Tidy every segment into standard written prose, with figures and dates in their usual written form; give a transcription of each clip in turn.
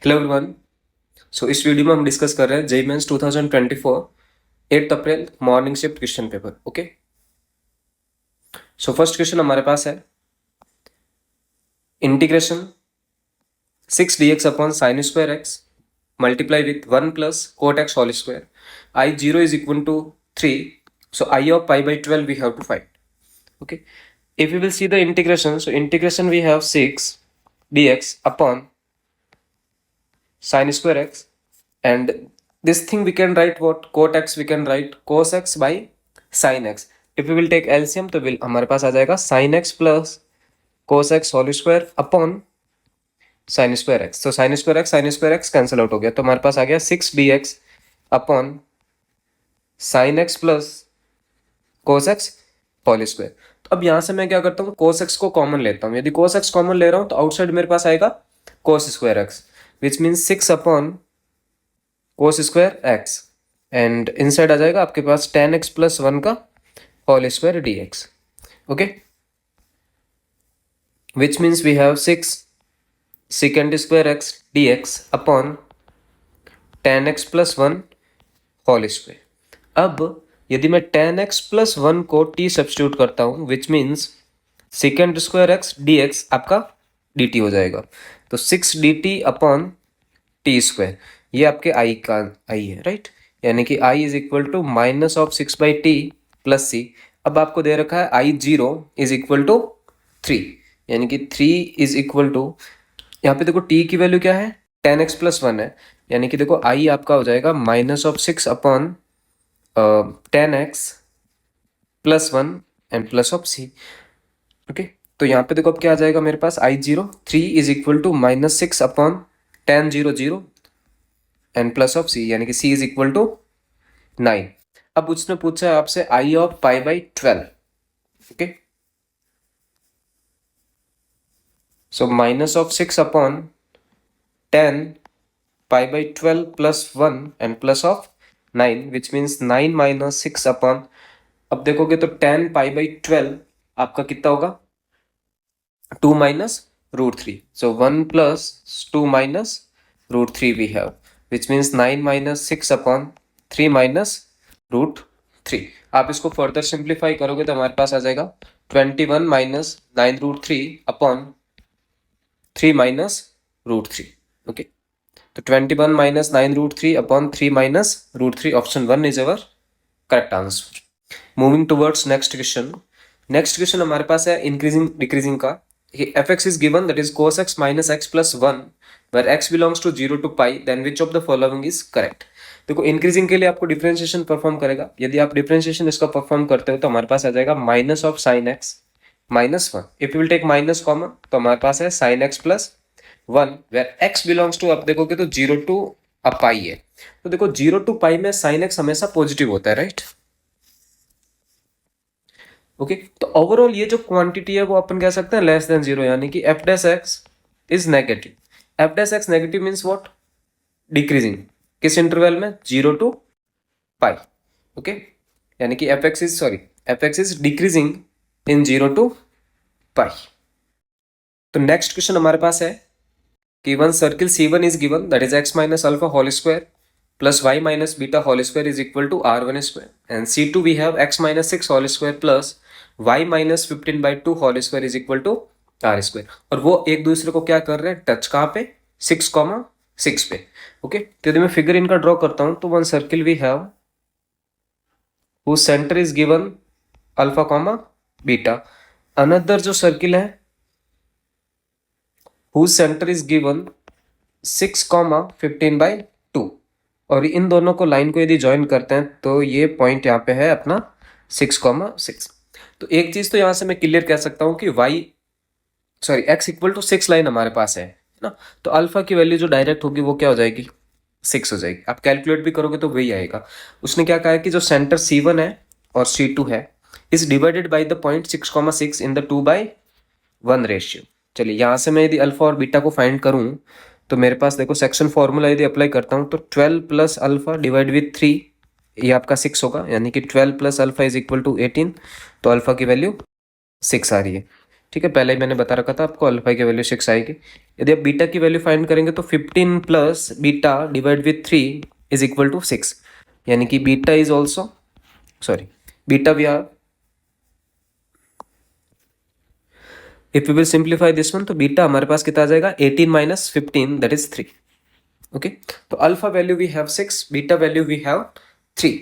Hello everyone. सो इस video में हम डिस्कस कर रहे हैं JEE mains 2024 8 April morning shift question paper. Okay, so first question हमारे पास है integration 6 dx upon sine square x multiply with 1 plus cot x whole square I 0 is equal to 3. So I of pi by 12 we have to find. Okay, if we will see the integration, so integration we have 6 dx upon sin square x, and this thing we can write what cot x, we can write cos x by sin x. if we will take LCM तो will हमारे पास आ जाएगा sin x plus cos x whole square upon sin square x. तो sin square x cancel out हो गया, तो हमारे पास आ गया 6 dx upon sin x plus cos x whole square. तो अब यहाँ से मैं क्या करता हूँ, cos x को कॉमन लेता हूँ. यदि cos x कॉमन ले रहा हूँ तो आउटसाइड मेरे पास आएगा cos square x, which means 6 upon cos square x, and inside आ जाएगा आपके पास tan x प्लस 1 का whole square dx. Okay, which means we have 6 secant square x dx upon tan x plus 1 whole square. अब यदि मैं tan x plus 1 को t substitute करता हूँ, which means secant square x dx आपका dt हो जाएगा. तो 6 dt अपॉन टी स्क्वायर, ये आपके आई का आई है, राइट. यानी कि I is equal to minus of 6 by T plus C. अब आपको दे रखा है आई 0 इज इक्वल टू 3, यानी कि 3 इज इक्वल टू, यहाँ पे देखो टी की वैल्यू क्या है, tan x प्लस 1 है, यानी कि देखो आई आपका हो जाएगा minus of 6 upon tan x plus 1 and plus of C. Okay, तो यहाँ पे देखो अब क्या आ जाएगा मेरे पास, I 0 3 is equal to minus 6 upon tan 0 0 and plus of C, यानी कि सी इज इक्वल टू 9. अब उसने पूछा है आपसे I of pi by 12. Okay, so minus of 6 upon 10 pi by 12 plus 1 and plus of 9, which means 9 minus 6 upon, अब देखोगे तो 10 पाई बाई 12 आपका कितना होगा, 2 minus root 3. So 1 plus 2 minus root 3 we have, which means 9 minus 6 upon 3 minus root 3. आप इसको further simplify करोगे तो हमारे पास आ जाएगा 21 minus 9 root 3 upon 3 minus root 3. Okay, तो 21 minus 9 root 3 upon 3 minus root 3, option 1 is our correct answer. Moving towards next question. Next question हमारे पास है इंक्रीजिंग डिक्रीजिंग का. fx is given, that is cos x minus x plus 1 where x belongs to 0 to pi, then which of the following is correct. देखो increasing के लिए आपको differentiation perform करेगा. यदि आप डिफरेंशिएशन इसका परफॉर्म करते हो तो हमारे पास आ जाएगा minus of sine x minus 1. If you will take minus common तो हमारे पास है sine x plus 1 where x belongs to, आप देखोगे तो 0 टू पाई है. तो देखो 0 टू पाई में साइन एक्स हमेशा पॉजिटिव होता है, राइट. ओके, तो ओवरऑल ये जो क्वांटिटी है वो अपन कह सकते हैं लेस देन 0, यानी कि F dash x is negative. F dash X negative means what, decreasing. किस इंटरवल में, 0 टू पाई. ओके, यानी कि F x is decreasing in 0 to pi. तो नेक्स्ट क्वेश्चन हमारे पास है कि one circle C1 is given, that is x minus alpha whole square plus y minus beta whole square is equal to R1 square, and C2 we have x minus 6 whole square plus y minus 15 by 2 whole square is equal to R square. और वो एक दूसरे को क्या कर रहे हैं, touch कहाँ पे, 6,6 पे. ओके, तो यदि मैं फिगर इनका ड्रॉ करता हूं तो one circle we have whose centre is given alpha comma beta. Another जो सर्किल है whose centre is given 6,15 by 2, और इन दोनों को लाइन को यदि ज्वाइन करते हैं तो ये पॉइंट यहाँ पे है अपना 6,6. तो एक चीज तो यहाँ से मैं क्लियर कह सकता हूँ कि x इक्वल टू 6 लाइन हमारे पास है ना. तो अल्फा की वैल्यू जो डायरेक्ट होगी वो क्या हो जाएगी, 6 हो जाएगी. आप कैलकुलेट भी करोगे तो वही आएगा. उसने क्या कहा है कि जो सेंटर C1 है और C2 है is divided by the point 6,6 in the 2/1 ratio. चलिए यहाँ से मैं यदि अल्फा और बीटा को फाइंड करूँ तो मेरे पास देखो सेक्शन फॉर्मूला यदि अप्लाई करता हूँ तो 12 प्लस अल्फा डिवाइड विथ 3, ये आपका 6 होगा, यानी कि 12 plus alpha is equal to 18. तो अल्फा की वैल्यू 6 आ रही है. ठीक है, पहले ही मैंने बता रखा था आपको अल्फा की वैल्यू 6 आएगी। यदि आप बीटा की वैल्यू फाइंड करेंगे तो 15 plus beta divide with 3 is equal to 6, यानी कि beta is also beta we are, if we will simplify this one तो बीटा हमारे पास कितना आ जाएगा 18 माइनस 15 दैट इज 3। ओके, तो alpha value we have 6, beta value we have 3।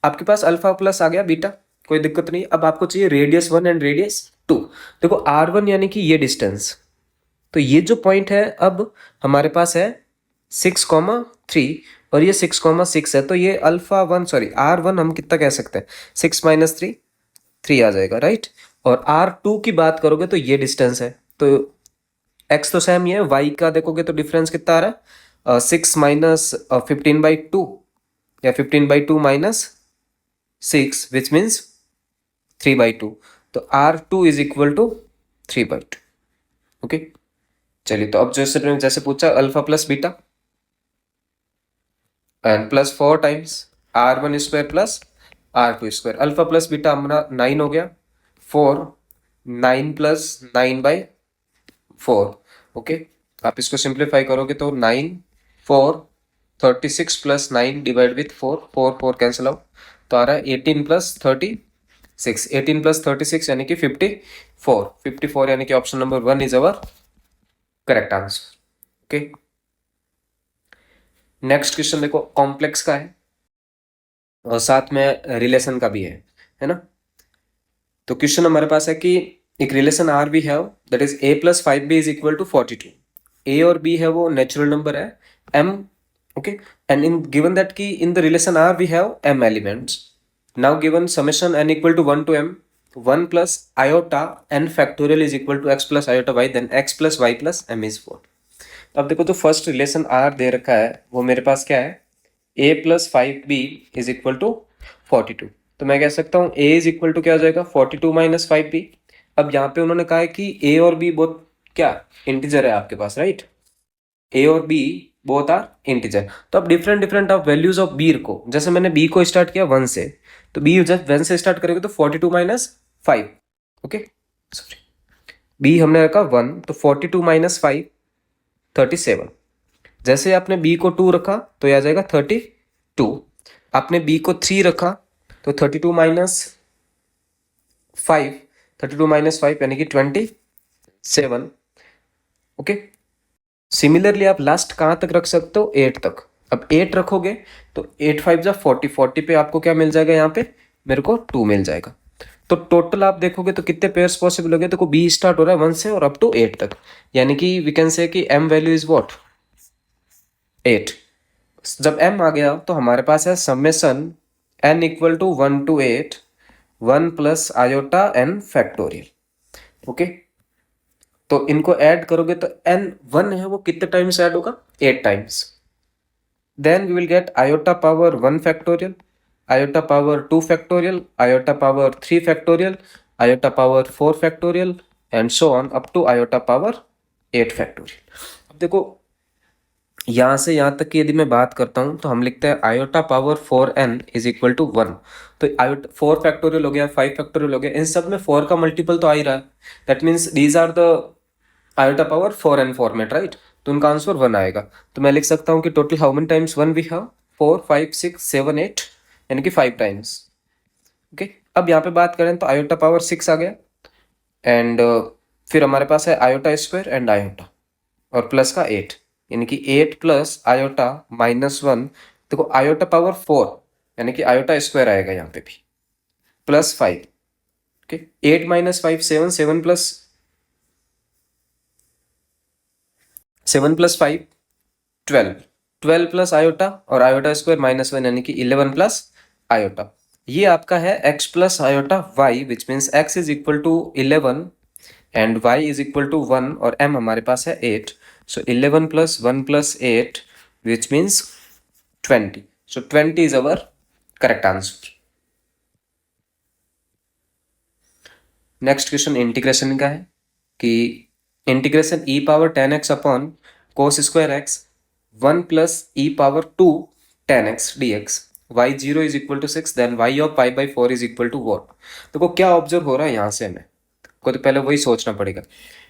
आपके पास अल्फा प्लस आ गया बीटा, कोई दिक्कत नहीं। अब आपको चाहिए रेडियस 1 एंड रेडियस 2। देखो R1 यानी कि ये डिस्टेंस, तो ये जो पॉइंट है अब हमारे पास है 6,3 और ये 6,6 है, तो ये अल्फा वन R1 हम कितना कह सकते हैं 6 माइनस 3, 3 आ जाएगा, राइट। और R2 की बात करोगे तो ये डिस्टेंस है, तो x तो सेम ही है, y का देखोगे तो डिफरेंस कितना आ रहा है 6 माइनस 15/2 या 15/2 माइनस 6 विच मीन्स 3/2, तो R2 is equal to 3/2। Okay, चलिए, तो अब जैसे पूछा alpha plus beta and plus 4 times R1 square plus R2 square. Alpha plus beta हमारा 9 हो गया, 4 9 प्लस 9/4। ओके, आप इसको सिंप्लीफाई करोगे तो 9 4 36 plus 9 divide with 4, 4 4 cancel out, तो आ रहा है 18 प्लस 36, 18 प्लस 36 यानी कि 54, 54 यानी कि option number 1 is our correct answer. Okay, next question देखो, कॉम्प्लेक्स का है और साथ में रिलेशन का भी है ना। तो क्वेश्चन हमारे पास है कि एक relation R we have that is a plus 5b is equal to 42। a और b है वो नेचुरल नंबर है m, okay, and in given that कि in the relation r we have m elements. Now given summation n equal to 1 to m 1 plus iota n factorial is equal to x plus iota y, then x plus y plus m is 4। तो अब देखो, जो first relation r दे रखा है वो मेरे पास क्या है, a plus 5b is equal to 42। तो मैं कह सकता हूँ a इज इक्वल टू क्या हो जाएगा 42 माइनस 5b। अब यहाँ पे उन्होंने कहा है कि a और b बोथ क्या इंटीजर है आपके पास, राइट। a और b बोथ आर इंटीजर। तो अब different different of values of b को, जैसे मैंने b को स्टार्ट किया 1 से, तो b जब 1 से स्टार्ट करेंगे तो 42 माइनस 5, ओके सॉरी, b हमने रखा 1 तो 42 माइनस 5 37। जैसे आपने b को 2 रखा तो यह आ जाएगा 32। आपने b को 3 रखा तो 32 माइनस 5, 32 माइनस 5 यानी कि 27। ओके, सिमिलरली आप लास्ट कहाँ तक रख सकते हो 8 तक। अब 8 रखोगे तो 8 5 जा 40, 40 पे आपको क्या मिल जाएगा, यहाँ पे मेरे को 2 मिल जाएगा। तो टोटल आप देखोगे तो कितने पेयर्स पॉसिबल हो गए, देखो बी स्टार्ट हो रहा है 1 से और अप टू 8 तक, यानी कि वी कैन से कि m वैल्यू इज व्हाट 8। जब m आ गया तो हमारे पास है summation n equal to 1 to 8 1 plus iota n factorial. Okay, तो इनको ऐड करोगे तो n 1 है वो कितने टाइम्स ऐड होगा 8 times, then we will get iota power 1 factorial, iota power 2 factorial, iota power 3 factorial, iota power 4 factorial and so on up to iota power 8 factorial. अब देखो, यहाँ से यहाँ तक की यदि मैं बात करता हूँ तो हम लिखते हैं iota power 4n is equal to 1। तो आयोटा 4 फैक्टोरियल हो गया, 5 फैक्टोरियल हो गया, इन सब में 4 का मल्टीपल तो आ ही रहा है, that means these are the iota power 4n format, right. तो उनका आंसर 1 आएगा। तो मैं लिख सकता हूँ कि total how many times 1 we have 4 5 6 7 8 यानी कि 5 टाइम्स। ओके, अब यहाँ पे बात करें तो आयोटा पावर 6 आ गया एंड फिर हमारे पास है आयोटा स्क्वायर एंड आयोटा और प्लस का 8, यानी कि 8 प्लस आयोटा माइनस 1। देखो आयोटा पावर 4 यानी कि आयोटा स्क्वायर आएगा यहाँ पे भी plus 5। Okay, 8 minus 5 7, 7 plus 5 12, 12 plus iota और आयोटा स्क्वायर माइनस 1 यानी कि 11 प्लस आयोटा। ये आपका है x plus iota y which means x is equal to 11 and y is equal to 1 और m हमारे पास है 8। So 11 plus 1 plus 8 which means 20। So 20 is our correct answer. Next question integration का है कि integration e power 10x upon cos square x 1 plus e power 2 10x dx y0 is equal to 6, then y of pi by 4 is equal to what. देखो क्या observe हो रहा है यहाँ से हमें, आपको तो पहले वही सोचना पड़ेगा।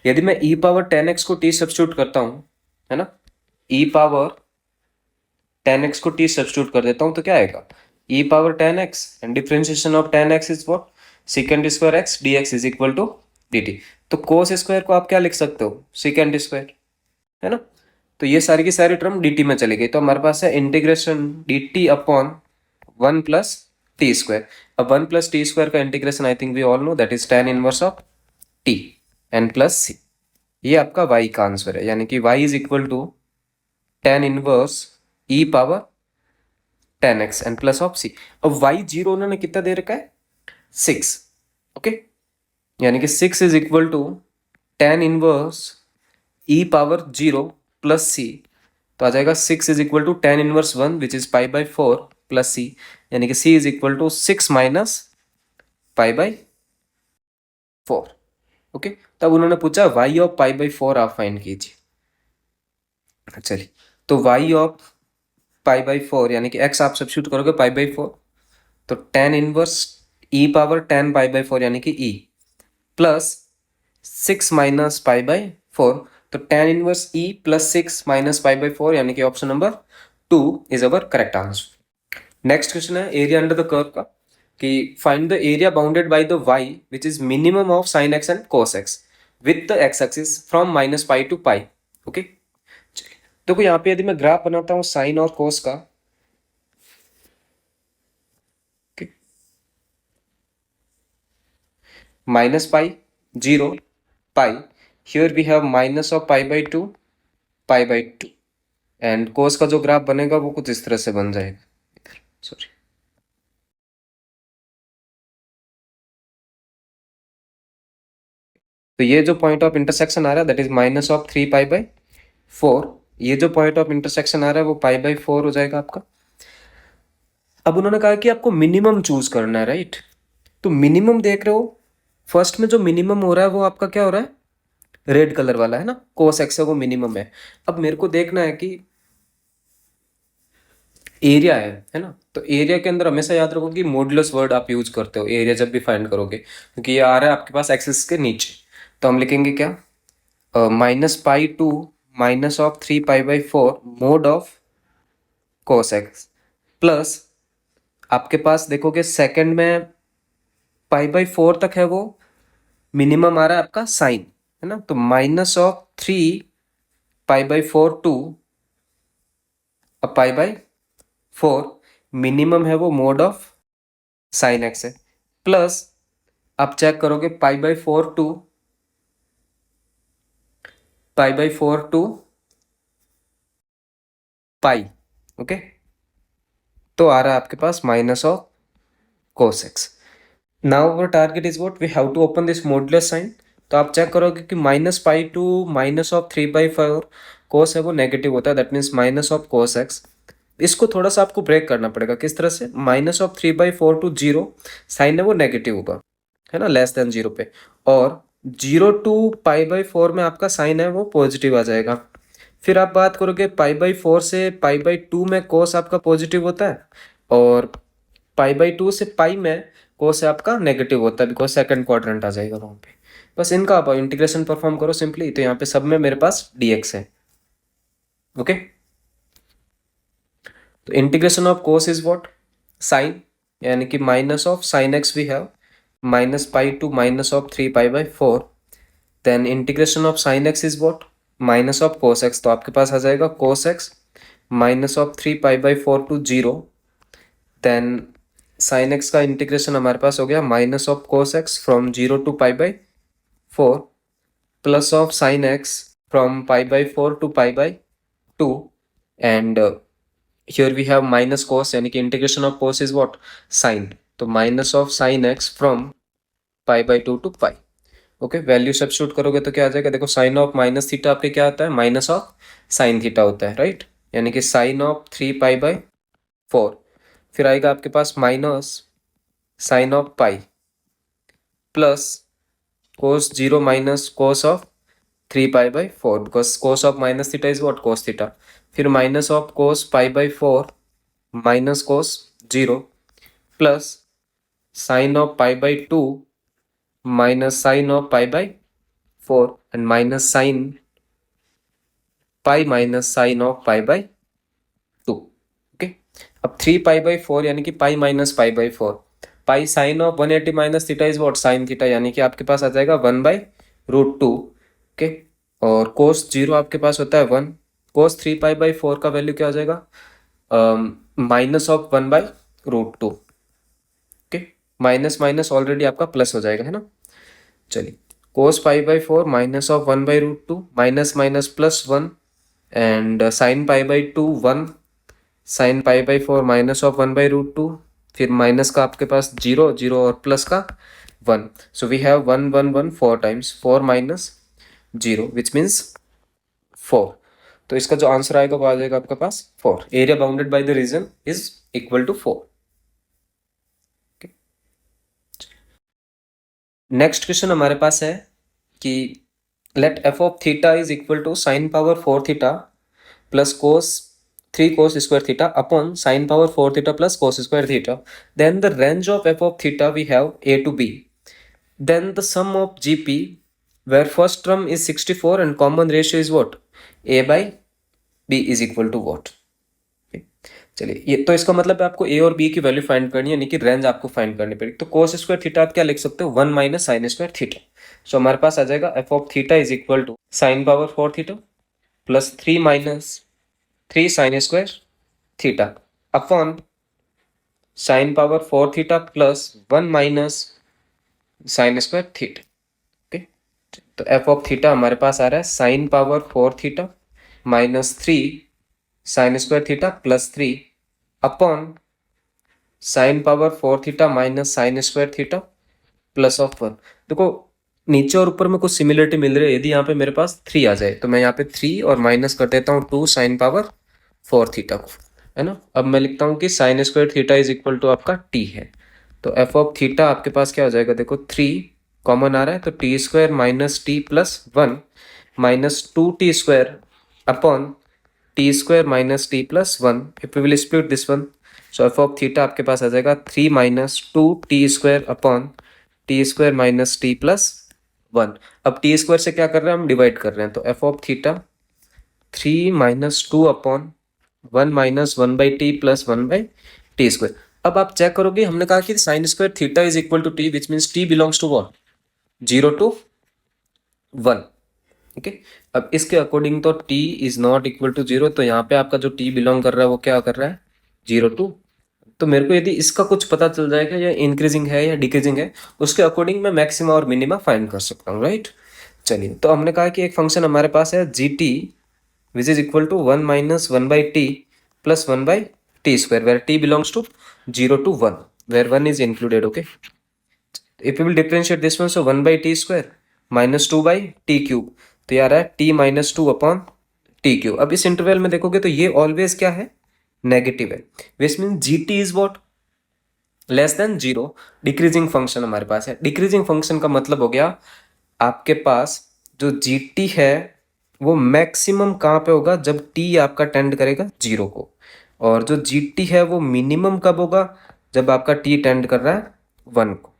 यदि मैं e पावर 10x को t सब्स्टिट्यूट करता हूँ, है ना, e पावर 10x को t सब्स्टिट्यूट कर देता हूँ तो क्या आएगा, e power 10x and differentiation of 10x is what, secant square x dx is equal to dt। तो cos स्क्वायर को आप क्या लिख सकते हो, secant स्क्वायर, है ना। तो ये सारी की सारी टर्म dt में चली गई, तो हमारे पास है integration dt upon 1 plus T square. अब 1 प्लस टी स्क्वायर का integration I think we all know that is tan inverse of t n plus C. ये आपका y का आंसर है, यानी कि y is equal to tan inverse e power 10x n plus of c। अब y zero उन्होंने कितना दे रखा है, 6, ओके, यानी कि 6 is equal to tan inverse e power 0 plus c। तो आ जाएगा 6 is equal to tan inverse 1 which is pi by 4 plus c, यानी कि c is equal to 6 minus pi by 4। Okay, तब उन्होंने पूछा y ऑफ पाई बाई 4 आप find कीजिए। चलिए, तो y ऑफ पाई बाई 4 यानी कि x आप सब्स्टिट्यूट करोगे पाई बाई 4, तो tan inverse e power 10 pi by 4 यानी कि e plus 6 minus pi by 4, तो tan inverse e plus 6 minus pi by 4 यानी कि option number 2 is our correct answer. Next question है एरिया अंडर द कर्व का, कि find the area bounded by the y which is minimum of sin x and cos x with the x axis from minus pi to pi. Okay, चलिए, देखो यहाँ पे यदि मैं graph बनाता हूँ साइन और cos का, minus pi 0 pi, here we have minus of pi by 2 pi by 2 and cos का जो ग्राफ बनेगा वो कुछ इस तरह से बन जाएगा, सॉरी, तो ये जो पॉइंट ऑफ इंटरसेक्शन आ रहा है that is minus of 3 pi by 4, ये जो पॉइंट ऑफ इंटरसेक्शन आ रहा है वो पाई बाई 4 हो जाएगा आपका। अब उन्होंने कहा कि आपको मिनिमम चूज करना है, राइट, तो मिनिमम देख रहे हो, फर्स्ट में जो मिनिमम हो रहा है वो आपका क्या हो रहा है, रेड कलर वाला है ना, cos x है वो मिनिमम है। अब मेरे को देखना है कि एरिया है ना, तो एरिया के अंदर हमेशा याद रखो कि मॉडुलस वर्ड आप यूज करते हो एरिया जब भी फाइंड करोगे, क्योंकि ये आ रहा है आपके पास एक्सिस के नीचे। तो हम लिखेंगे क्या, minus pi to minus of 3 pi by 4 mod of cos x plus आपके पास देखोगे सेकंड में पाई बाई 4 तक है वो मिनिमम आ रहा है आपका साइन, है ना, तो minus of 3 pi by 4 to pi by 4 minimum है वो मोड ऑफ साइन एक्स है, प्लस आप चेक करोगे pi by 4 to pi by 4 to pi, okay, तो आ रहा है आपके पास minus of cos x। Now our target is what, we have to open this modulus sine. तो आप चेक करोगे कि minus pi to minus of 3 by 4 कोस है वो नेगेटिव होता है, that means minus of cos x। इसको थोड़ा सा आपको ब्रेक करना पड़ेगा, किस तरह से, minus of 3 by 4 to 0 sine है वो नेगेटिव होगा, है ना, लेस देन 0 पे, और 0 टू पाई बाई 4 में आपका साइन है वो पॉजिटिव आ जाएगा। फिर आप बात करोगे पाई बाई 4 से पाई बाई 2 में कोस आपका पॉजिटिव होता है, और पाई बाई 2 से पाई में कोस आपका नेगेटिव होता है, बिकॉज सेकंड क्वाड्रेंट आ जाएगा वहाँ पे। बस इनका आप इंटीग्रेशन परफॉर्म करो सिंपली, तो यहाँ पे सब में मेरे पास dx है। ओके, तो integration of cos is what, sine, यानी कि minus of sine x we have minus pi to minus of 3 pi by 4, then integration of sine x is what, minus of cos x, तो आपके पास आ जाएगा cos x minus of 3 pi by 4 to 0, then sine x का integration हमारे पास हो गया minus of cos x from 0 to pi by 4 plus of sine X from pi by 4 to pi by 2, and here we have minus cos, यानी कि integration of cos is what, sine, तो minus of sine X from pi by 2 to pi. Okay, value substitute करोगे तो क्या आ जाएगा, देखो sign of minus theta आपके क्या आता है, माइनस ऑफ साइन थीटा होता है, राइट, यानी कि साइन ऑफ 3 पाई बाई 4, फिर आएगा आपके पास minus sine of pi plus cos 0 minus cos of 3 pi by 4, because cos of minus theta is what, cos theta, फिर minus of cos pi by 4 minus cos 0 plus sine of pi by 2 minus sine of pi by 4 and minus sine pi minus sine of pi by 2. Okay, अब 3 pi by 4 यानी कि pi minus pi by 4, pi sine of 180 minus theta is what, sine theta, यानी कि आपके पास आ जाएगा 1 by root 2. Okay, और कोस 0 आपके पास होता है 1, कोस 3 पाई बाई 4 का वैल्यू क्या हो जाएगा, minus of 1 by root 2. Okay, minus minus already आपका प्लस हो जाएगा, है ना. चलिए, cos pi by 4 minus of 1 by root 2, minus minus plus 1, and sine pi by 2 1, sine pi by 4 minus of 1 by root 2, फिर माइनस का आपके पास 0 0 और प्लस का 1. So we have 1 1 1 4 times, 4 minus 0 which means 4. तो इसका जो आंसर आएगा वो आ जाएगा आपके पास 4. Area bounded by the region is equal to 4. Next question हमारे पास है कि let f of theta is equal to sine power 4 theta plus cos 3 cos square theta upon sin power 4 theta plus cos square theta. Then the range of f of theta we have a to b. Then the sum of gp where first term is 64 and common ratio is what, a by b is equal to what. चलिए, ये तो इसका मतलब है आपको a और b की value find करनी है, यानी कि रेंज आपको फाइंड करनी पड़ेगी. तो cos स्क्वायर थीटा आप क्या लिख सकते हो, 1 minus sine square theta. So हमारे पास आ जाएगा f of theta is equal to sine power 4 theta plus 3 minus 3 sine square theta upon sine power 4 theta plus 1 minus sine square theta. Okay, तो एफ ऑफ थीटा हमारे पास आ रहा है sine power 4 theta minus 3 sine square theta plus 3 upon sine power 4 theta minus sine square theta plus of 1. देखो, नीचे और ऊपर में कुछ सिमिलरिटी मिल रही है. यदि यहाँ पे मेरे पास 3 आ जाए तो मैं यहाँ पे 3 और माइनस कर देता हूँ 2 साइन पावर 4 थीटा को, है ना. अब मैं लिखता हूँ कि sine square theta is equal to आपका टी है. तो एफ ऑफ थीटा आपके पास क्या हो जाएगा, देखो 3 कॉमन आ रहा है तो t square minus t plus 1 minus 2t square upon t square minus t plus 1. If we will split this one, so f of theta आपके पास आ जाएगा 3 minus 2t square upon t square minus t plus 1. अब T square से क्या कर रहे हैं, हम डिवाइड कर रहे हैं. तो f of theta 3 minus 2 upon 1 minus 1 by T plus 1 by t square. अब आप चेक करोगे, हमने कहा कि sine square theta is equal to t which means t belongs to what, 0 to 1. Okay, अब इसके अकॉर्डिंग तो t is not equal to 0, तो यहाँ पे आपका जो t बिलोंग कर रहा है वो क्या कर रहा है, 0 टू. तो मेरे को यदि इसका कुछ पता चल जाएगा या इंक्रीजिंग है या डिक्रीजिंग है, उसके अकॉर्डिंग मैं मैक्सिमा और मिनिमा फाइंड कर सकता हूँ, राइट. चलिए, तो हमने कहा कि एक फंक्शन हमारे पास है g t which is equal to 1 minus 1 by T plus 1 by t square where t belongs to 0 to 1 where 1 is included. Okay, if you will differentiate this one, so 1 by t square minus 2 by t cube, तो ये आ रहा है t minus 2 upon t cube. अब इस interval में देखोगे तो ये ऑलवेज क्या है, नेगेटिव है, which mean G T is what, less than 0. Decreasing function हमारे पास है. डिक्रीजिंग फंक्शन का मतलब हो गया आपके पास जो जी टी है वो मैक्सिमम कहाँ पे होगा, जब t आपका टेंड करेगा 0 को, और जो जी टी है वो मिनिमम कब होगा, जब आपका t टेंड कर रहा है 1 को.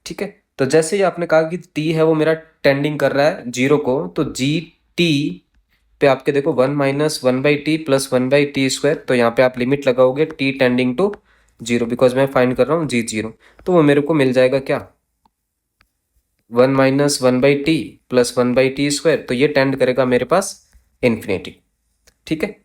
ठीक है, तो जैसे ही आपने कहा कि t है वो मेरा टेंडिंग कर रहा है 0 को, तो जी टी पे आपके देखो 1 minus 1 by T plus 1 by t square, तो यहाँ पे आप लिमिट लगाओगे t टेंडिंग टू 0, बिकॉज मैं फाइंड कर रहा हूँ जी 0, तो वो मेरे को मिल जाएगा क्या, 1 minus 1 by T plus 1 by t square, तो ये टेंड करेगा मेरे पास इन्फिनिटी. ठीक है,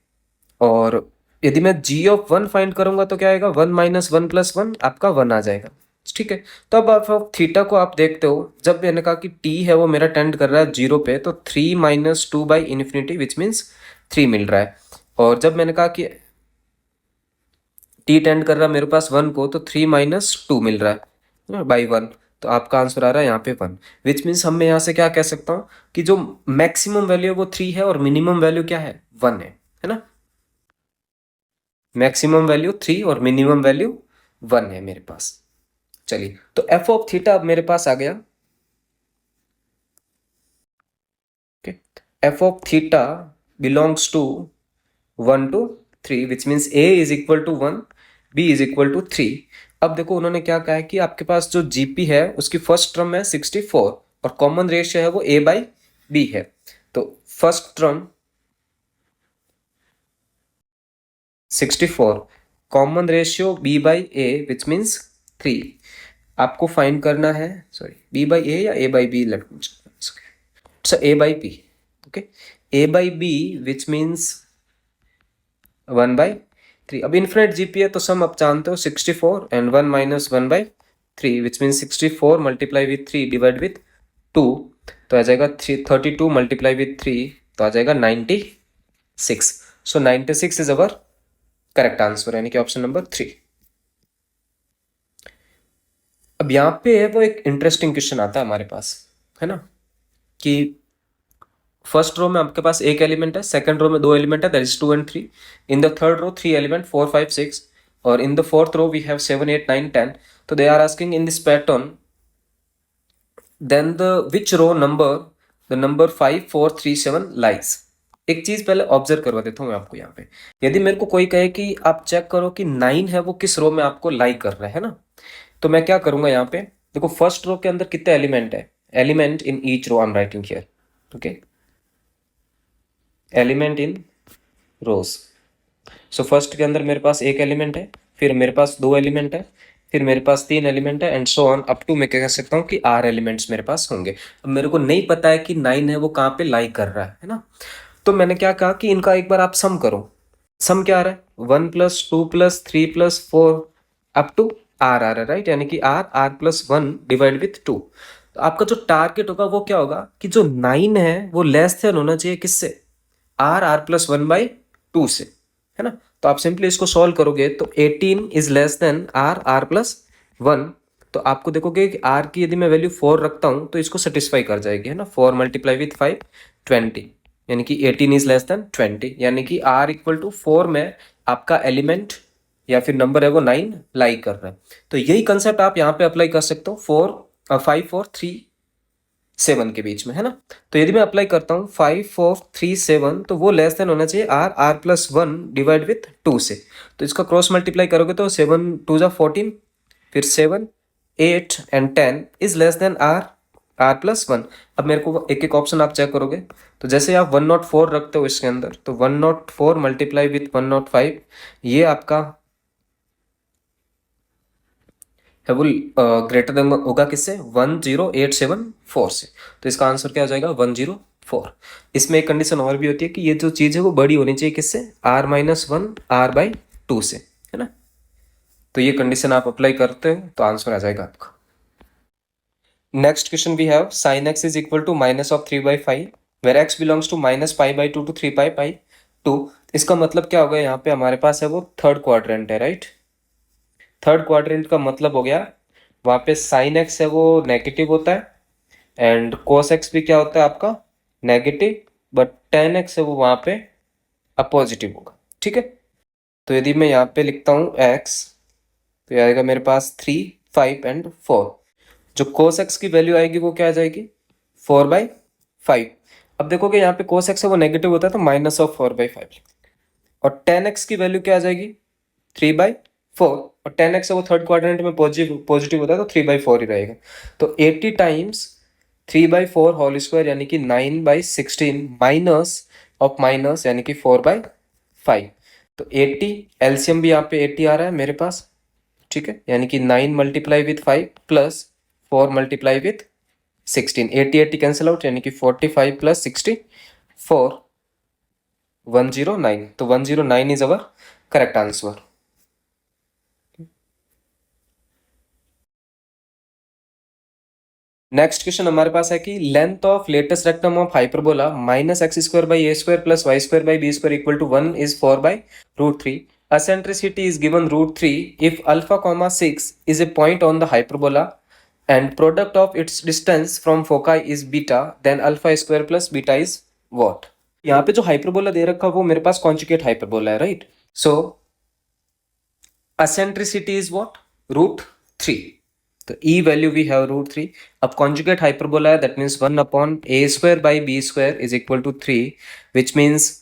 और यदि मैं g ऑफ 1 फाइंड करूंगा तो क्या आएगा, 1 माइनस 1 प्लस 1 आपका 1 आ जाएगा. ठीक है, तो अब आप थीटा को आप देखते हो, जब मैंने कहा कि t है वो मेरा टेंड कर रहा है 0 पे, तो 3 minus 2 by infinity which means 3 मिल रहा है. और जब मैंने कहा कि t टेंड कर रहा है मेरे पास 1 को, तो 3 माइनस 2 मिल रहा है बाई 1, तो आपका आंसर आ रहा है यहाँ पे 1. विच मीन्स हम मैं यहाँ से क्या कह सकता हूँ कि जो मैक्सिमम वैल्यू है वो 3 है और मिनिमम वैल्यू क्या है, 1 है ना. मैक्सिमम वैल्यू 3 और मिनिमम वैल्यू 1 है मेरे पास. चलिए, तो एफ ऑफ थीटा अब मेरे पास आ गया. F of theta belongs to 1 to 3 which means a is equal to 1, b is equal to 3. अब देखो उन्होंने क्या कहा है कि आपके पास जो जीपी है उसकी फर्स्ट टर्म है 64 और कॉमन रेशियो है वो a बाई बी है। तो first term 64, common ratio b by A which means 3। आपको फाइंड करना है, सॉरी b बाई ए या a by b, let me show a by b, okay, a by b which means 1/3। अब infinite GP है तो सम आप जानते हो 64 and 1 minus 1/3 which mean 64 multiply with 3 divide with 2, तो आ जाएगा 32 मल्टीप्लाई विथ 3 तो आ जाएगा 96। सो 96 इज अवर करेक्ट आंसर, यानी कि ऑप्शन नंबर 3। अब यहाँ पे है वो एक इंटरेस्टिंग क्वेश्चन आता है हमारे पास, है ना, कि फर्स्ट रो में आपके पास एक एलिमेंट है, सेकंड रो में दो एलिमेंट है, that is 2 and 3। In the third row 3 element 4 5 6 और in the fourth row we have 7 8 9 10। तो they are asking in this pattern then the which row number the number 5 4 3 7 lies. एक चीज पहले observe करवा देता हूँ मैं आपको यहाँ पे। यदि मेरे को कोई कहे कि आप चेक करो कि 9 है वो किस रो में आपको लाई कर रहा है ना, तो मैं क्या करूंगा यहाँ पे, देखो फर्स्ट रो के अंदर कितने एलिमेंट है, element in each row I am writing here, okay, element in rows. So first के अंदर मेरे पास एक एलिमेंट है, फिर मेरे पास दो एलिमेंट है, फिर मेरे पास तीन एलिमेंट है and so on up to मैं क्या कह सकता हूँ कि आर एलिमेंट्स मेरे पास होंगे। अब मेरे को नहीं पता है कि 9 है वो कहाँ पे लाई कर रहा है ना, तो मैंने क्या कहा कि इनका एक बार आप सम करो। सम क्या आ रहा है, 1 plus 2 plus 3 plus 4 up to R आ रहा है, राइट, यानी कि R are plus 1 divide with 2। तो आपका जो टारगेट होगा वो क्या होगा कि जो 9 है वो लेस देन होना चाहिए किससे, आर आर प्लस 1/2 से, है ना। तो आप सिंपली इसको सॉल्व करोगे तो 18 is less than r are plus 1। तो आपको देखोगे कि आर की यदि मैं वैल्यू 4 रखता हूं तो इसको सेटिस्फाई कर जाएगी, है ना। 4 मल्टीप्लाई विथ 5 20, यानी कि 18 इज लेस देन 20, यानी कि आर इक्वल टू 4 में आपका एलिमेंट या फिर नंबर है वो 9 लाई कर रहा है। तो यही कंसेप्ट आप यहाँ पे अप्लाई कर सकते हो 5 4 3 7 के बीच में, है ना। तो यदि मैं अप्लाई करता हूँ 5 4 3 7 तो वो लेस देन होना चाहिए r are plus 1 divide with 2 से। तो इसका क्रॉस मल्टीप्लाई करोगे तो 7 2 जा 14, फिर 7 8 and 10 is less than r are plus 1। अब मेरे को एक एक ऑप्शन आप चेक करोगे तो जैसे आप 104 रखते हो इसके अंदर तो 104 मल्टीप्लाई विथ 105 ये आपका है वो ग्रेटर देन होगा किससे, 10874 से। तो इसका आंसर क्या हो जाएगा 104। इसमें एक कंडीशन और भी होती है कि ये जो चीज़ है वो बड़ी होनी चाहिए किससे, r-1 r/2 से, है ना। तो ये कंडीशन आप अप्लाई करते हो तो आंसर आ जाएगा आपका। Next question we have sin x is equal to minus of 3/5 where x belongs to -π/2 to 3π/2। इसका मतलब क्या होगा, यहाँ पे हमारे पास है वो थर्ड क्वाड्रेंट है, राइट। थर्ड क्वाड्रेंट का मतलब हो गया वहाँ पे साइन एक्स है वो नेगेटिव होता है एंड कोस एक्स भी क्या होता है आपका नेगेटिव, बट टेन एक्स है वो वहाँ पे पॉजिटिव होगा, ठीक है। तो यदि मैं यहाँ पे लिखता हूँ एक्स तो ये आएगा मेरे पास 3 5 एंड 4। जो कोस एक्स की वैल्यू आएगी वो क्या आ जाएगी 4/5। अब देखोगे यहाँ पे कोस एक्स है वो नेगेटिव होता है तो माइनस ऑफ 4/5 और टेन एक्स की वैल्यू क्या आ जाएगी 3/4 और 10x है वो थर्ड क्वाड्रेंट में पॉजिटिव होता है तो 3/4 ही रहेगा। तो 80 टाइम्स 3/4 होल स्क्वायर यानी कि 9/16 माइनस ऑफ माइनस यानी कि 4/5। तो 80 एलसीएम भी यहाँ पे 80 आ रहा है मेरे पास, ठीक है, यानी कि 9 multiply with 5 plus 4 multiply with 16, 80 cancel out यानी कि 45 प्लस 60 4 109। तो 109 is our correct answer. Next question हमारे पास है कि length of latus rectum of hyperbola -x² / a² + y² / b² equal to 1 is 4/√3। Eccentricity is given √3 if alpha, 6 is a point on the hyperbola and product of its distance from foci is beta, then alpha square plus beta is what? यहाँ पे जो hyperbola दे रखा है वो मेरे पास conjugate hyperbola है, right. So eccentricity is what, √3। तो e value we have √3। अब कॉन्जुगेट हाइपरबोला है that means 1/a² / b² is equal to 3 which means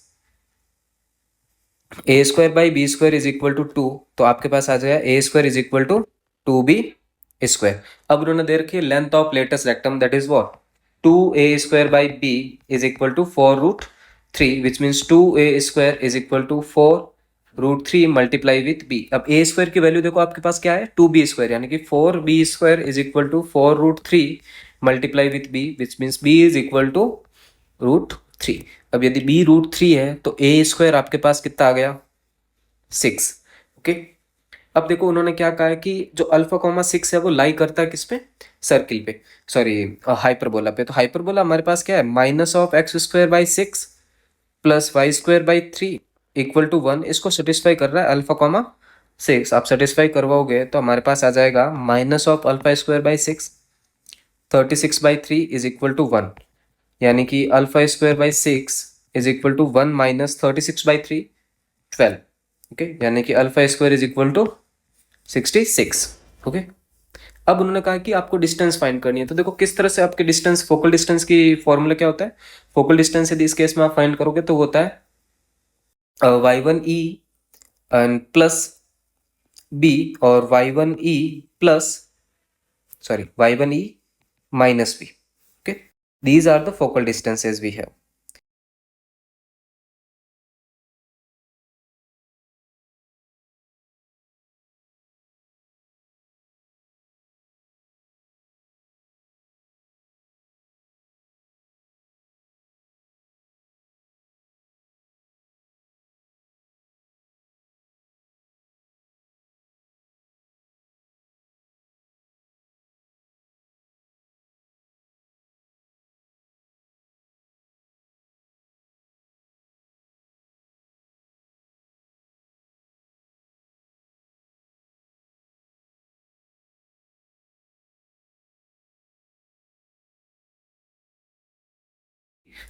a² / b² is equal to 2। तो आपके पास आ जाएगा a² is equal to 2b square. अब उन्होंने दे रखी है length of latus rectum, that is what 2a square by b is equal to 4√3, which means 2a square is equal to 4√3 multiply with b। अब a स्क्वायर की value देखो आपके पास क्या है 2b स्क्वायर, यानी कि 4b square is equal to 4√3 multiply with b, which means b is equal to √3। अब यदि b √3 है तो a स्क्वायर आपके पास कितना आ गया 6। ओके, अब देखो उन्होंने क्या कहा है कि जो अल्फा कॉमा 6 है वो लाई करता है किस पे, सर्किल पे, सॉरी हाइपरबोला पे। तो हाइपरबोला हमारे पास क्या है minus of x square by 6 plus y square by 3 equal to 1, इसको सेटिस्फाई कर रहा है अल्फा कॉमा 6। आप सेटिस्फाई करवाओगे तो हमारे पास आ जाएगा minus of alpha square by 6 36/3 is equal to 1, यानी कि alpha square by 6 is equal to 1 minus 36/3 12। Okay, यानी कि alpha square is equal to 66। Okay, अब उन्होंने कहा कि आपको डिस्टेंस फाइंड करनी है। तो देखो किस तरह से आपके डिस्टेंस, फोकल डिस्टेंस की फॉर्मूला क्या होता है, फोकल डिस्टेंस यदि इस केस में आप फाइंड करोगे तो होता है y1e एंड प्लस b और y1e plus sorry y1e minus b. Okay, these are the focal distances we have.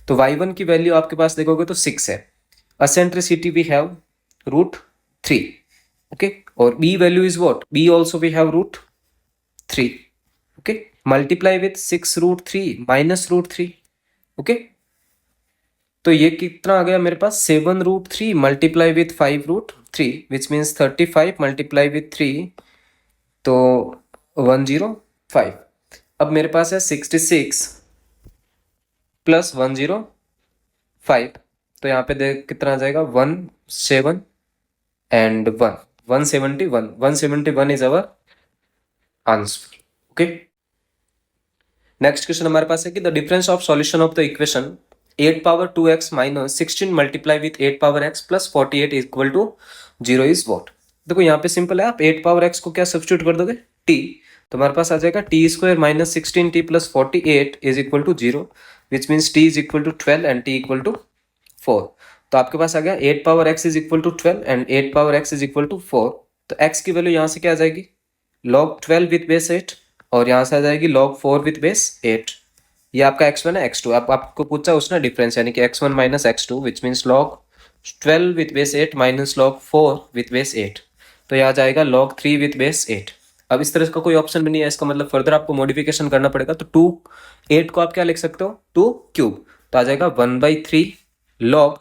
तो y1 की वैल्यू आपके पास देखोगे तो 6 है, असेंट्रिसिटी वी हैव √3। ओके, और b value is what, b also we have √3। Okay, multiply with 6√3 minus √3। Okay, तो ये कितना आ गया मेरे पास 7√3 multiply with 5√3 which means 35 multiply with 3 तो 105। अब मेरे पास है 66 प्लस 105, तो यहाँ पे देख कितना आ जाएगा 17 and 1 171 is our answer. Okay, next question हमारे पास है कि the difference of solution of the equation 8 power 2x minus 16 multiply with 8 power x plus 48 equal to 0 is what. देखो यहाँ पे सिंपल है, आप 8 पावर x को क्या सब्स्टिट्यूट कर दोगे t, तो हमारे पास आ जाएगा t square minus 16t plus 48 is equal to 0, which means t is equal to 12 and t equal to 4। तो आपके पास आ गया 8 power x is equal to 12 and 8 power x is equal to 4। तो x की वैल्यू यहाँ से क्या आ जाएगी log 12 विथ बेस 8 और यहाँ से आ जाएगी log 4 विथ बेस 8। ये आपका x1 है, x2 आपको पूछा उसने डिफरेंस, यानी कि x1 minus x2 which means log 12 with base 8 minus log 4 with base 8। तो यह आ जाएगा log 3 विथ बेस 8। अब इस तरह का कोई ऑप्शन भी नहीं है, इसका मतलब फर्दर आपको मॉडिफिकेशन करना पड़ेगा। तो 8 को आप क्या लिख सकते हो 2 क्यूब, तो आ जाएगा 1/3 log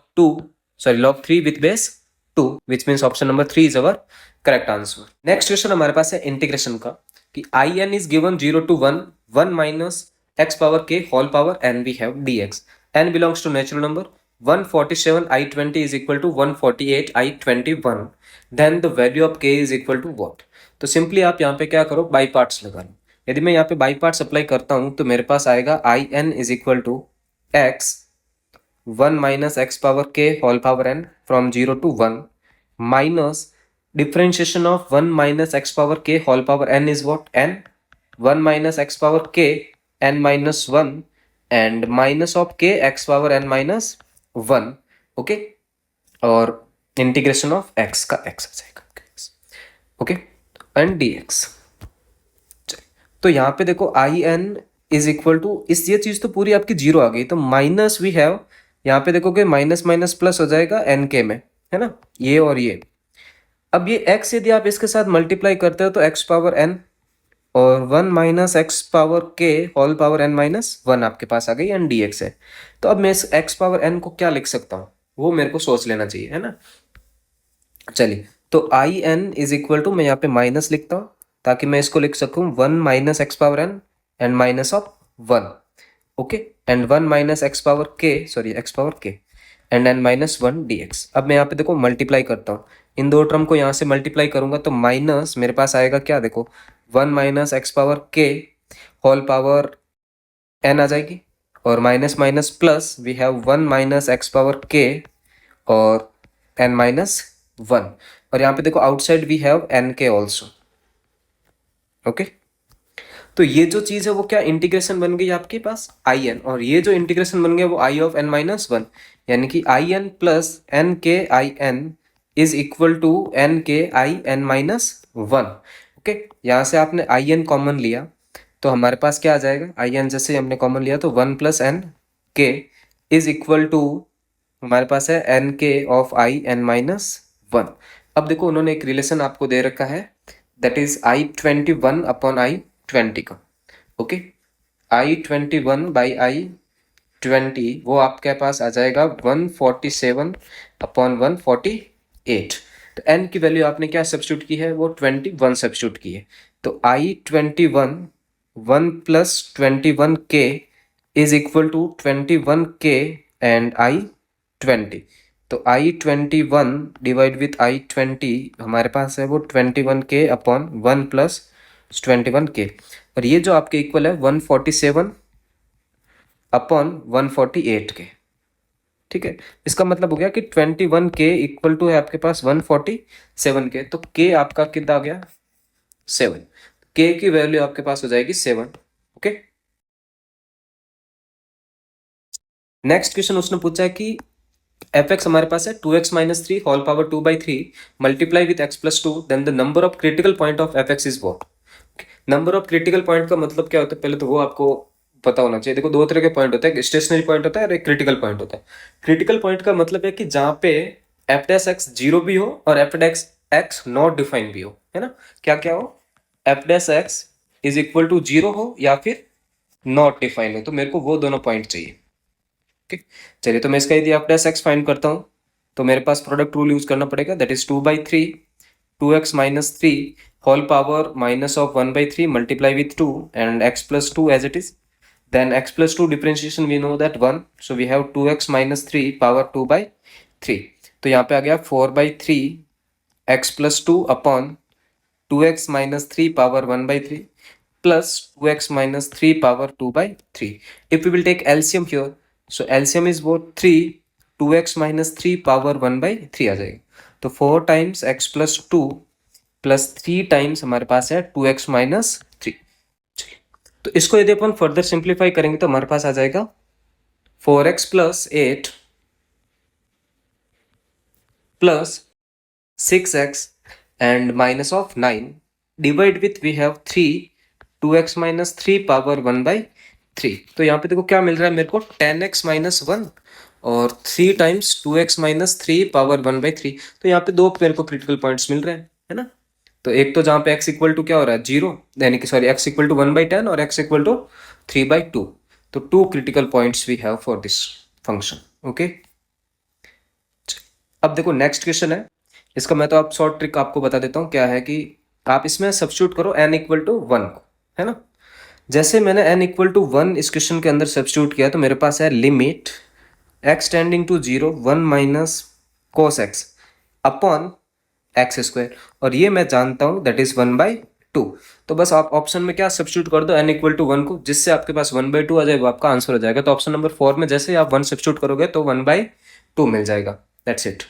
3 with base 2 which means option number 3 is our correct answer. Next question हमारे पास है इंटीग्रेशन का कि in is given 0 to 1 minus x power k whole power n we have dx. n belongs to natural number. 147 I20 is equal to 148 I21. Then the value of k is equal to what? तो simply आप यहाँ पे क्या करो by parts लगा लो। यदि मैं यहाँ पे बाई पार्ट्स अप्लाई करता हूँ तो मेरे पास आएगा in is equal to x 1 minus x power k whole power n from 0 to 1 minus differentiation of 1 minus x power k whole power n is what? n 1 minus x power k n minus 1 and minus of k x power n minus 1। Okay, और integration of x का x आ जाएगा। Okay, and dx। तो यहाँ पे देखो I n is equal to इस, ये चीज तो पूरी आपकी जीरो आ गई, तो माइनस वी हैव यहाँ पे देखोगे माइनस माइनस प्लस हो जाएगा एन के में, है ना, ये और ये। अब ये x यदि आप इसके साथ मल्टीप्लाई करते हो तो x पावर n और 1 minus x power k whole power n minus 1 आपके पास आ गई एंड dx है। तो अब मैं इस x पावर n को क्या लिख सकता हूँ वो मेरे को सोच लेना चाहिए, है ना। चलिए, तो I n is equal to मैं यहाँ पे माइनस लिखता हूँ ताकि मैं इसको लिख सकूं 1 minus x power n and minus of 1, okay, and 1 minus x power k and n minus 1 dx। अब मैं यहाँ पे देखो मल्टीप्लाई करता हूँ, इन दो टर्म को यहाँ से मल्टीप्लाई करूंगा तो माइनस मेरे पास आएगा क्या, देखो 1 minus x power k whole power n आ जाएगी, और minus minus plus we have 1 minus x power k और एन माइनस 1, और यहाँ पे देखो outside we have n k also, okay. तो ये जो चीज है वो क्या इंटीग्रेशन बन गई आपके पास आई एन, और ये जो इंटीग्रेशन बन गया वो आई ऑफ एन माइनस 1, यानी कि I N plus n k i n is equal to n k i N minus 1, okay. यहाँ से आपने आई एन कॉमन लिया तो हमारे पास क्या आ जाएगा, आई एन जैसे हमने कॉमन लिया तो 1 प्लस एन के इज इक्वल टू हमारे पास है एन के ऑफ आई एन माइनस 1। अब देखो उन्होंने एक रिलेशन आपको दे रखा है, that is I21 upon I20 का, ओके। I21 बाई I20 वो आपके पास आ जाएगा 147 अपॉन 148। तो n की वैल्यू आपने क्या सब्स्टिट्यूट की है, वो 21 सब्स्टिट्यूट की है। तो I21 1 plus 21k is equal to 21k and I20। तो I21 डिवाइड विथ I20 हमारे पास है वो 21k अपॉन 1 प्लस 21k, और ये जो आपके इक्वल है 147 अपॉन 148k, ठीक है। इसका मतलब हो गया कि 21k इक्वल टू है आपके पास 147k, तो k आपका कितना आ गया 7, k की वैल्यू आपके पास हो जाएगी 7, ओके। नेक्स्ट क्वेश्चन उसने पूछा है कि एफ एक्स हमारे पास है 2x minus 3 whole power 2/3 multiply with x plus 2, then the number of critical point of f x is what. Number of critical point का मतलब क्या होता है, पहले तो वो आपको पता होना चाहिए। देखो दो तरह के पॉइंट होते हैं, एक स्टेशनरी पॉइंट होता है और एक क्रिटिकल पॉइंट होता है। क्रिटिकल पॉइंट का मतलब है कि जहां पे एफ डैश एक्स जीरो भी हो और f dash x not define भी हो, है ना। क्या क्या हो, f dash x is equal to zero हो या फिर नॉट डिफाइन हो, तो मेरे को वो दोनों पॉइंट चाहिए, ओके। चलिए तो मैं इसका यदि एफ डैश एक्स फाइंड करता हूँ तो मेरे पास प्रोडक्ट रूल यूज करना पड़ेगा, that is 2/3 2x minus 3 whole power minus of 1/3 multiply with 2 and x plus 2 as it is. Then x plus 2 differentiation we know that 1, so we have 2x minus 3 power 2/3। तो यहाँ पे आ गया 4/3 x plus 2 upon 2x minus 3 power 1/3 plus 2x minus 3 power 2/3। If we will take LCM here, so LCM is what 3, 2x minus 3 power 1/3 आ जाएगा, तो 4 times x plus 2 plus 3 times हमारे पास है 2x minus 3। तो इसको यदि अपन फर्दर सिंप्लीफाई करेंगे तो हमारे पास आ जाएगा 4x plus 8 plus 6x and minus of 9 divide with we have 3 2x minus 3 power 1/3। तो यहाँ पे देखो क्या मिल रहा है मेरे को 10x माइनस 1 और 3 टाइम्स 2x माइनस 3 पावर 1/3। तो यहाँ पे दो मेरे को क्रिटिकल पॉइंट्स मिल रहे हैं, है ना। तो एक तो जहाँ पे x इक्वल टू क्या हो रहा है 0, यानी कि सॉरी x इक्वल टू 1/10 और x इक्वल टू 3/2। तो 2 critical points we have for this function, okay. अब देखो नेक्स्ट क्वेश्चन है, इसका मैं तो आप शॉर्ट ट्रिक आपको बता देता हूँ। क्या है कि आप इसमें सब्स्टिट्यूट करो n इक्वल टू 1 को, है ना। जैसे मैंने n इक्वल टू 1 इस क्वेश्चन के अंदर सब्स्टिट्यूट किया तो मेरे पास है limit x tending to 0 1 minus cos x upon x square, और ये मैं जानता हूँ दैट इज 1/2। तो बस आप ऑप्शन में क्या सब्स्टिट्यूट कर दो n इक्वल टू 1 को, जिससे आपके पास 1/2 आ जाएगा, वो आपका आंसर हो जाएगा। तो ऑप्शन नंबर 4 में जैसे आप 1 सब्स्टिट्यूट करोगे तो 1/2 मिल जाएगा, दैट्स इट।